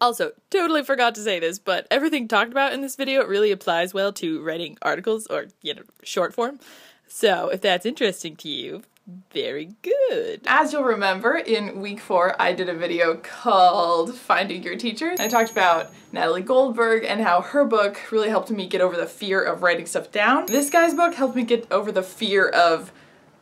Also, totally forgot to say this, but everything talked about in this video really applies well to writing articles or, you know, short form. So if that's interesting to you, very good. As you'll remember, in week 4, I did a video called Finding Your Teacher. I talked about Natalie Goldberg and how her book really helped me get over the fear of writing stuff down. This guy's book helped me get over the fear of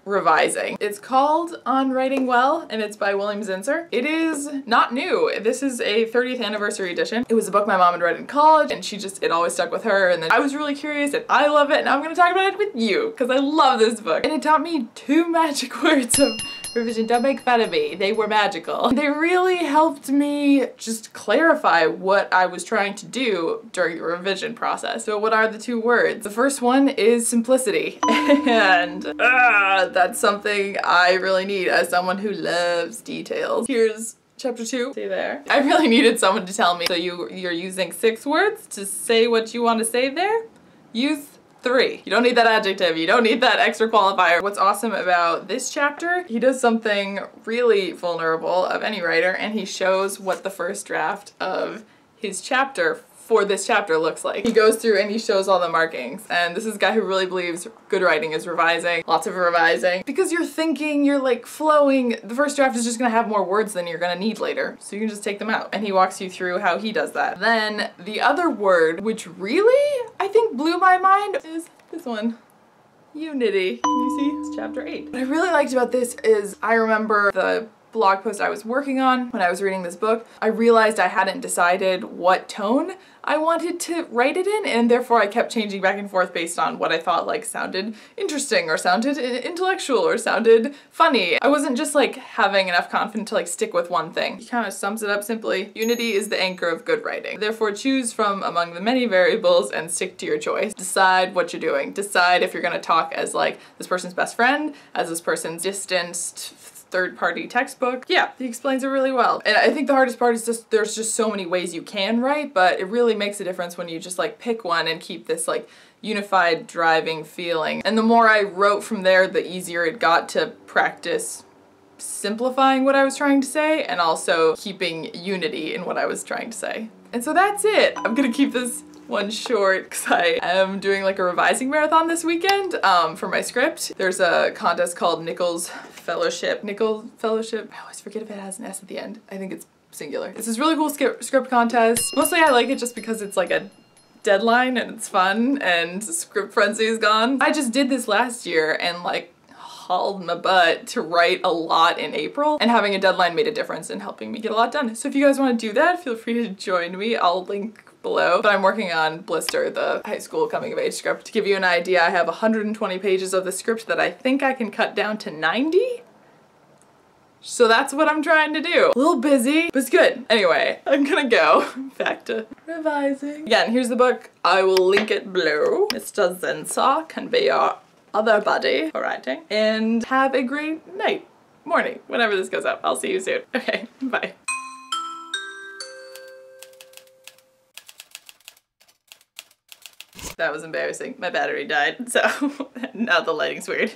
revising. It's called On Writing Well, and it's by William Zinsser. It is not new. This is a 30th anniversary edition. It was a book my mom had read in college, and it always stuck with her, and then I was really curious, and I love it, and I'm gonna talk about it with you, because I love this book. And it taught me 2 magic words of revision. Don't make fun of me. They were magical. They really helped me just clarify what I was trying to do during the revision process. So what are the 2 words? The first one is simplicity. And that's something I really need as someone who loves details. Here's chapter 2. See there? I really needed someone to tell me. So you're using 6 words to say what you want to say there? Use 3. You don't need that adjective, you don't need that extra qualifier. What's awesome about this chapter, he does something really vulnerable of any writer, and he shows what the first draft of his chapter for this chapter looks like. He goes through and he shows all the markings, and this is a guy who really believes good writing is revising, lots of revising, because you're thinking, you're like flowing. The first draft is just gonna have more words than you're gonna need later, so you can just take them out. And he walks you through how he does that. Then the other word, which really I think blew my mind, is this one. Unity. Can you see? It's chapter 8. What I really liked about this is I remember the blog post I was working on when I was reading this book. I realized I hadn't decided what tone I wanted to write it in, and therefore I kept changing back and forth based on what I thought like sounded interesting or sounded intellectual or sounded funny. I wasn't just like having enough confidence to like stick with one thing. He kind of sums it up simply. Unity is the anchor of good writing. Therefore choose from among the many variables and stick to your choice. Decide what you're doing. Decide if you're gonna talk as like this person's best friend, as this person's distanced third-party textbook. Yeah, he explains it really well. And I think the hardest part is just there's just so many ways you can write, but it really makes a difference when you just like pick one and keep this like unified driving feeling. And the more I wrote from there, the easier it got to practice simplifying what I was trying to say and also keeping unity in what I was trying to say. And so that's it. I'm gonna keep this one short because I am doing like a revising marathon this weekend for my script. There's a contest called Nicholl Fellowship. Nicholl Fellowship. I always forget if it has an S at the end. I think it's singular. It's this really cool script contest. Mostly I like it just because it's like a deadline and it's fun and script frenzy is gone. I just did this last year and like hauled my butt to write a lot in April, and having a deadline made a difference in helping me get a lot done. So if you guys want to do that, feel free to join me. I'll link below. But I'm working on Blister, the high school coming of age script. To give you an idea, I have 120 pages of the script that I think I can cut down to 90. So that's what I'm trying to do. A little busy, but it's good. Anyway, I'm gonna go back to revising. Again, here's the book. I will link it below. Mr. Zinsser can be your other buddy for writing. And have a great night, morning, whenever this goes up. I'll see you soon. Okay, bye. That was embarrassing. My battery died, so now the lighting's weird.